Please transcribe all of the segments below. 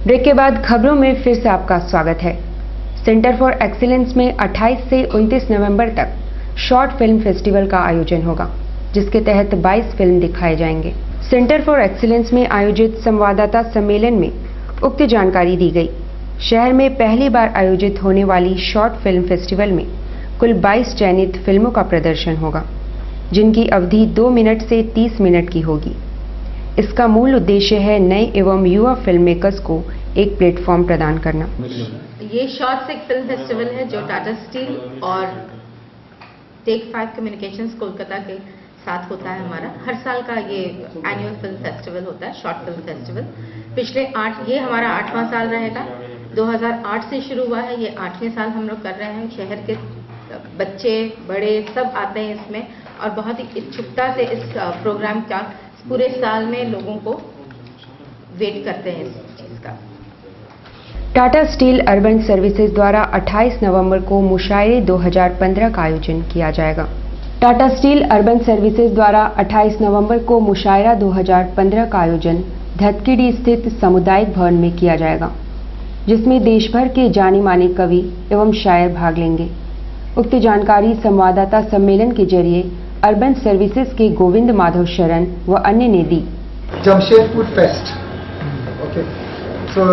Break के बाद खबरों में फिर से आपका स्वागत है। सेंटर फॉर एक्सीलेंस में 28 से 29 नवंबर तक शॉर्ट फिल्म फेस्टिवल का आयोजन होगा, जिसके तहत 22 फिल्म दिखाए जाएंगे। सेंटर फॉर एक्सीलेंस में आयोजित संवाददाता सम्मेलन में उक्त जानकारी दी गई। शहर में पहली बार आयोजित होने वाली शॉर्ट फिल्म फेस्टिवल में कुल 22 चयनित फिल्मों का प्रदर्शन होगा, जिनकी अवधि 2 मिनट से 30 मिनट की होगी। इसका मूल उद्देश्य है नए एवं युवा फिल्म मेकर्स को एक प्लेटफॉर्म प्रदान करना। ये शॉर्ट फिल्म फेस्टिवल है जो टाटा स्टील और टेक 5 कम्युनिकेशंस कोलकाता के साथ होता है। हमारा हर साल का ये एनुअल फिल्म फेस्टिवल होता है, शॉर्ट फिल्म फेस्टिवल। ये हमारा 8वां साल रहेगा। 2008 से शुरू हुआ है, ये 8वें साल हम लोग कर रहे हैं। शहर के बच्चे बड़े सब आते हैं इसमें और बहुत ही इच्छुकता से इस प्रोग्राम का पूरे साल में लोगों को वेट करते हैं इस चीज का। टाटा स्टील अर्बन सर्विसेज द्वारा 28 नवंबर को मुशायरे 2015 का आयोजन किया जाएगा। टाटा स्टील अर्बन सर्विसेज द्वारा 28 नवंबर को मुशायरा 2015 का आयोजन धतकीडी स्थित सामुदायिक भवन में किया जाएगा, जिसमें देश भर के जाने माने कवि एवं शायर भाग लेंगे। उक्त जानकारी संवाददाता सम्मेलन के जरिए अर्बन सर्विसेज के गोविंद माधव शरण व अन्य ने दी। Jamshedpur fest, okay, so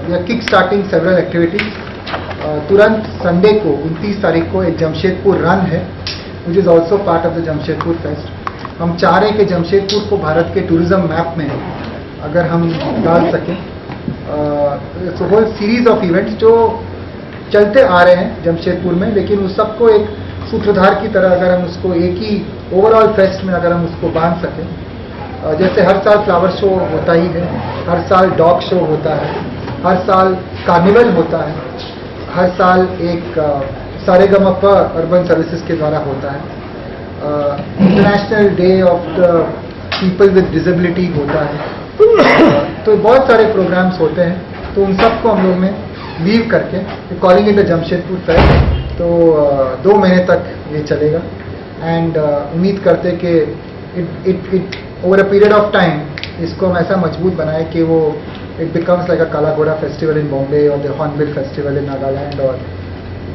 we are kick starting several activities. तुरंत संडे को 29 तारीख को एक जमशेदपुर रन है, which is also part of the Jamshedpur fest. हम चाह रहे हैं कि जमशेदपुर को भारत के टूरिज्म मैप में अगर हम डाल सकें। होल सीरीज ऑफ इवेंट्स जो चलते आ रहे हैं जमशेदपुर में, लेकिन उस सबको एक सूत्रधार की तरह अगर हम उसको एक ही ओवरऑल फेस्ट में अगर हम उसको बांध सकें। जैसे हर साल फ्लावर शो होता ही है, हर साल डॉग शो होता है, हर साल कार्निवल होता है, हर साल एक सारेगमप अर्बन सर्विसेज के द्वारा होता है। International day of the people with disability होता है। तो बहुत सारे प्रोग्राम्स होते हैं, तो उन सबको हम लोग ने लीव करके calling it the Jamshedpur fest. तो 2 महीने तक ये चलेगा एंड उम्मीद करते कि it over a period of time इसको हम ऐसा मजबूत बनाए कि वो इट बिकम्स लाइक अ काला घोड़ा फेस्टिवल इन बॉम्बे और the Hornbill festival in Nagaland, और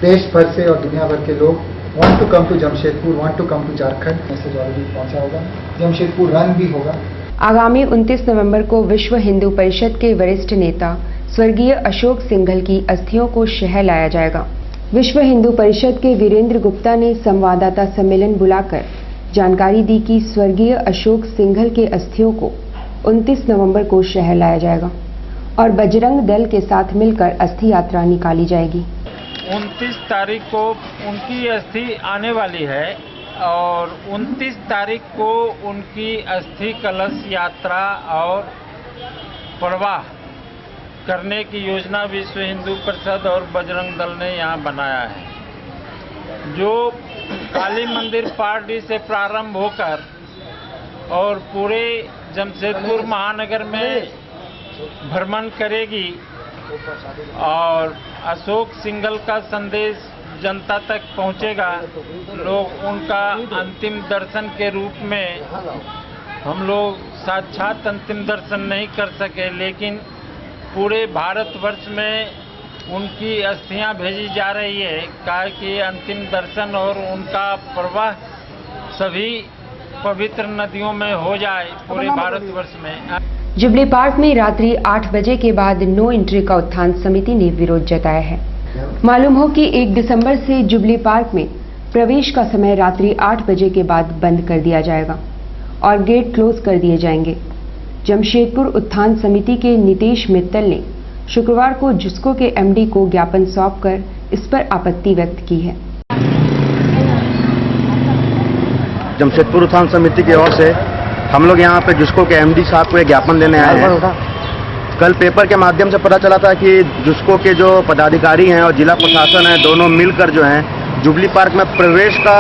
देश भर से और दुनिया भर के लोग want to come to Jamshedpur, want to come to Jharkhand. Message already पहुंचा होगा। जमशेदपुर रन भी होगा। आगामी 29 नवंबर को विश्व हिंदू परिषद के वरिष्ठ नेता स्वर्गीय अशोक सिंघल की अस्थियों को शहर लाया जाएगा। विश्व हिंदू परिषद के वीरेंद्र गुप्ता ने संवाददाता सम्मेलन बुलाकर जानकारी दी कि स्वर्गीय अशोक सिंघल के अस्थियों को 29 नवंबर को शहर लाया जाएगा और बजरंग दल के साथ मिलकर अस्थि यात्रा निकाली जाएगी। 29 तारीख को उनकी अस्थि आने वाली है और 29 तारीख को उनकी अस्थि कलश यात्रा और प्रवाह करने की योजना विश्व हिंदू परिषद और बजरंग दल ने यहाँ बनाया है, जो काली मंदिर पार्टी से प्रारंभ होकर और पूरे जमशेदपुर महानगर में भ्रमण करेगी और अशोक सिंघल का संदेश जनता तक पहुँचेगा। लोग उनका अंतिम दर्शन के रूप में, हम लोग साक्षात अंतिम दर्शन नहीं कर सके, लेकिन पूरे भारतवर्ष में उनकी अस्थियां भेजी जा रही है, कि अंतिम दर्शन और उनका प्रवाह सभी पवित्र नदियों में हो जाए पूरे भारतवर्ष में। जुबली पार्क में रात्रि 8 बजे के बाद नो एंट्री का उत्थान समिति ने विरोध जताया है। मालूम हो कि 1 दिसंबर से जुबली पार्क में प्रवेश का समय रात्रि 8 बजे के बाद बंद कर दिया जाएगा और गेट क्लोज कर दिए जाएंगे। जमशेदपुर उत्थान समिति के नीतीश मित्तल ने शुक्रवार को जुस्को के एमडी को ज्ञापन सौंपकर इस पर आपत्ति व्यक्त की है। जमशेदपुर उत्थान समिति की ओर से हम लोग यहाँ पे जुस्को के एमडी साहब को एक ज्ञापन देने आए हैं। कल पेपर के माध्यम से पता चला था कि जुस्को के जो पदाधिकारी हैं और जिला प्रशासन है, दोनों मिलकर जो है जुबली पार्क में प्रवेश का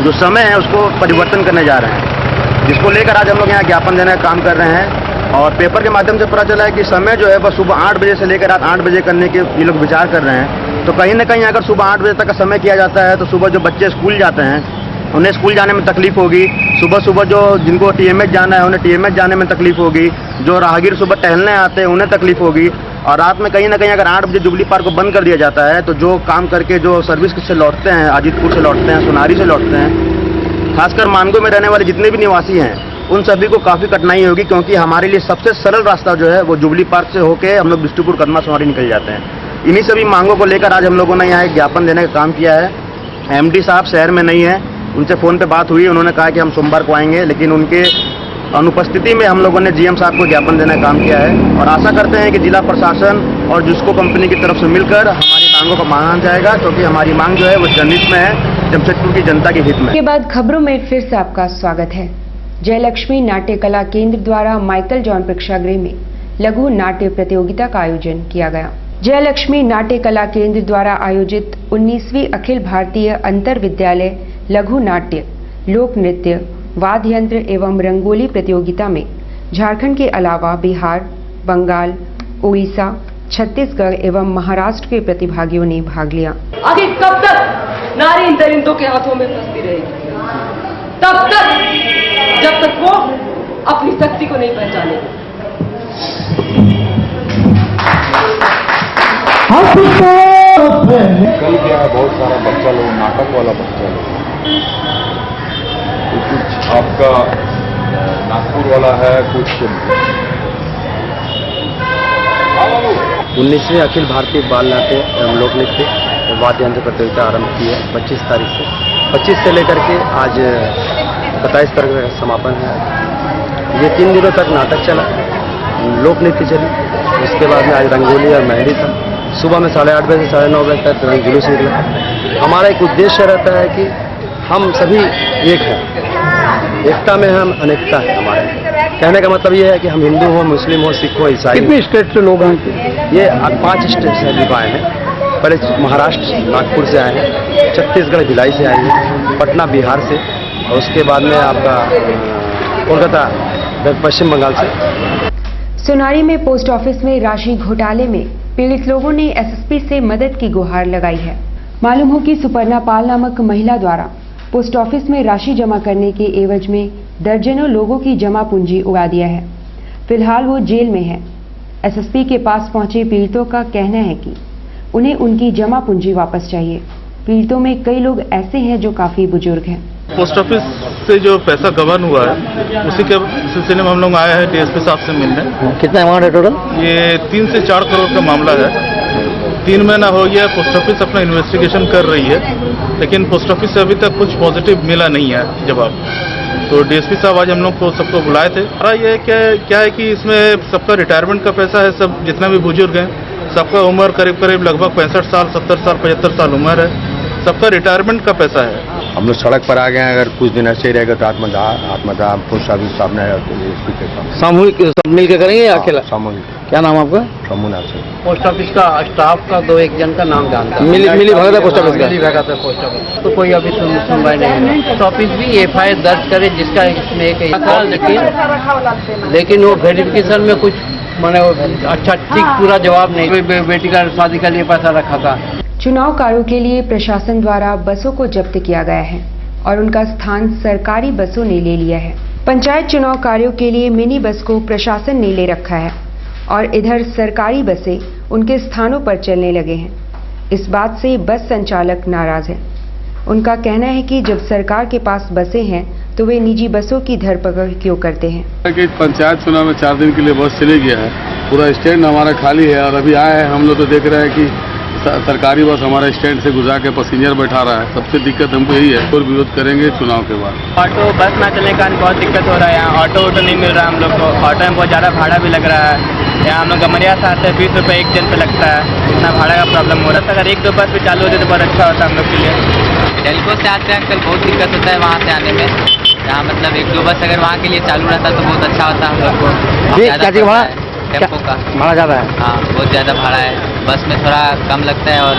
जो समय है उसको परिवर्तन करने जा रहे हैं, जिसको लेकर आज हम लोग यहाँ ज्ञापन देने का काम कर रहे हैं। और पेपर के माध्यम से पता चला है कि समय जो है वह सुबह 8 बजे से लेकर रात 8 बजे करने के ये लोग विचार कर रहे हैं। तो कहीं ना कहीं अगर सुबह 8 बजे तक का समय किया जाता है तो सुबह जो बच्चे स्कूल जाते हैं उन्हें स्कूल जाने में तकलीफ होगी। सुबह सुबह जो जिनको टीएमएच जाना है उन्हें टीएमएच जाने में तकलीफ होगी। जो राहगीर सुबह टहलने आते हैं उन्हें तकलीफ होगी। और रात में कहीं ना कहीं अगर 8 बजे जुबली पार्क को बंद कर दिया जाता है तो जो काम करके जो सर्विस से लौटते हैं, अजीतपुर से लौटते हैं, सोनारी से लौटते हैं, खासकर मानगो में रहने वाले जितने भी निवासी हैं उन सभी को काफ़ी कठिनाई होगी, क्योंकि हमारे लिए सबसे सरल रास्ता जो है वो जुबली पार्क से होके हम लोग बिष्टुपुर, कदमा, सोनारी निकल जाते हैं। इन्हीं सभी मांगों को लेकर आज हम लोगों ने यहाँ एक ज्ञापन देने का काम किया है। एमडी साहब शहर में नहीं है, उनसे फ़ोन पे बात हुई, उन्होंने कहा कि हम सोमवार को आएंगे, लेकिन उनके अनुपस्थिति में हम लोगों ने जीएम साहब को ज्ञापन देने का काम किया है और आशा करते हैं कि जिला प्रशासन और जुस्को कंपनी की तरफ से मिलकर हमारी मांगों को माना जाएगा, क्योंकि हमारी मांग जो है वो जनहित में है, जमशेदपुर की जनता के हित में। के बाद खबरों में फिर से आपका स्वागत है। जयलक्ष्मी नाट्य कला केंद्र द्वारा माइकल जॉन प्रेक्षागृह में लघु नाट्य प्रतियोगिता का आयोजन किया गया। जयलक्ष्मी नाट्य कला केंद्र द्वारा आयोजित 19वीं अखिल भारतीय अंतर विद्यालय लघु नाट्य, लोक नृत्य, वाद्य यंत्र एवं रंगोली प्रतियोगिता में झारखंड के अलावा बिहार, बंगाल, उड़ीसा, छत्तीसगढ़ एवं महाराष्ट्र के प्रतिभागियों ने भाग लिया। आखिर कब तक नारी इन दरिंदों के हाथों में फंसती रहेगी? तब तक जब तक वो अपनी शक्ति को नहीं पहचानेगी। कल गया बहुत सारा बच्चा लोग, नाटक वाला बच्चा लोग, कुछ आपका नागपुर वाला है, कुछ 19वीं अखिल भारतीय बाल नाट्य एवं लोक नृत्य वाद्य यंत्र प्रतियोगिता आरंभ की है 25 तारीख से। 25 से लेकर के आज 27 तारीख का समापन है। ये 3 दिनों तक नाटक चला, लोक नृत्य चली, उसके बाद में आज रंगोली और मेहंदी था। सुबह में 8:30 बजे से 9:30 बजे तक रंग जुलूस निकला। हमारा एक उद्देश्य रहता है कि हम सभी एक हैं, एकता में हम अनेकता है। हमारे कहने का मतलब ये है कि हम हिंदू हो, मुस्लिम हो, सिख हो, ईसाई। कितने स्टेट से लोग हैं? ये 5 स्टेट से लोग आए हैं। पहले महाराष्ट्र नागपुर से आए हैं, छत्तीसगढ़ भिलाई से आए हैं, पटना बिहार से, और उसके बाद में आपका कोलकाता पश्चिम बंगाल से। सोनारी में पोस्ट ऑफिस में राशि घोटाले में पीड़ित लोगों ने एसएसपी से मदद की गुहार लगाई है। मालूम हो कि सुपर्णा पाल नामक महिला द्वारा पोस्ट ऑफिस में राशि जमा करने के एवज में दर्जनों लोगों की जमा पूंजी उड़ा दिया है। फिलहाल वो जेल में है। एसएसपी के पास पहुंचे पीड़ितों का कहना है कि उन्हें उनकी जमा पूंजी वापस चाहिए। पीड़ितों में कई लोग ऐसे हैं जो काफी बुजुर्ग हैं। पोस्ट ऑफिस से जो पैसा गबन हुआ है उसी के सिलसिले में हम लोग आए हैं डीएसपी साहब से मिलने। कितना अमाउंट है टोटल? ये 3 से 4 करोड़ का मामला है। 3 महीना हो गया, पोस्ट ऑफिस अपना इन्वेस्टिगेशन कर रही है, लेकिन पोस्ट ऑफिस से अभी तक कुछ पॉजिटिव मिला नहीं है जवाब। तो डीएसपी साहब आज हम लोग को सबको बुलाए थे। ये क्या है कि इसमें सबका रिटायरमेंट का पैसा है, सब जितना भी बुजुर्ग हैं सबका उम्र करीब करीब लगभग 65 साल, 70 साल, 75 साल उम्र है, सबका रिटायरमेंट का पैसा है। हम लोग सड़क पर आ गए हैं। अगर कुछ दिन ऐसे ही रहेगा तो आत्मदाह पोस्ट ऑफिस सामने सामूहिक सब मिल के करेंगे या अकेला? सामूहिक। क्या नाम आपका? समूह से पोस्ट ऑफिस का स्टाफ का 2-1 जन का नाम जानता है। मिली भगत है पोस्ट ऑफिस का? मिली भगत है पोस्ट ऑफिस। तो कोई अभी सुनवाई नहीं है। पोस्ट ऑफिस भी एफआईआर दर्ज करे जिसका इसमें एक था, लेकिन वो वेरिफिकेशन में कुछ मैंने अच्छा ठीक पूरा जवाब नहीं। बेटी का शादी का लिए पैसा रखा था। चुनाव कार्यों के लिए प्रशासन द्वारा बसों को जब्त किया गया है और उनका स्थान सरकारी बसों ने ले लिया है। पंचायत चुनाव कार्यों के लिए मिनी बस को प्रशासन ने ले रखा है और इधर सरकारी बसें उनके स्थानों पर चलने लगे हैं। इस बात से बस संचालक नाराज है। उनका कहना है कि जब सरकार के पास बसें हैं तो वे निजी बसों की धरपकड़ क्यों करते हैं। कि पंचायत चुनाव में 4 दिन के लिए बस चले गया है, पूरा स्टैंड हमारा खाली है और अभी आए हैं हम लोग तो देख रहे हैं कि सरकारी बस हमारे स्टैंड से गुजरा के पैसेंजर बैठा रहा है। सबसे दिक्कत हमको यही है और विरोध करेंगे चुनाव के बाद। ऑटो बस ना चलने का बहुत दिक्कत हो रहा है। यहाँ ऑटो नहीं मिल रहा है हम लोग को। ऑटो में बहुत ज़्यादा भाड़ा भी लग रहा है। यहाँ हम लोग गमरिया से आते हैं, 20 रुपये एक जन पे लगता है। इतना भाड़ा का प्रॉब्लम हो रहा है। अगर 1-2 बस भी चालू होती तो बहुत अच्छा होता हम लोग के लिए। डेल्को से आते हैं अंकल, बहुत दिक्कत होता है वहाँ से आने में। यहाँ मतलब 1-2 बस अगर वहाँ के लिए चालू रहता तो बहुत अच्छा होता हम लोग को। टेम्पो का भाड़ा ज़्यादा है? हाँ, बहुत ज़्यादा भाड़ा है। बस में थोड़ा कम लगता है और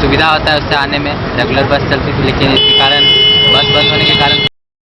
सुविधा होता है उससे आने में। रेगुलर बस चलती थी, लेकिन इसके कारण बस बंद होने के कारण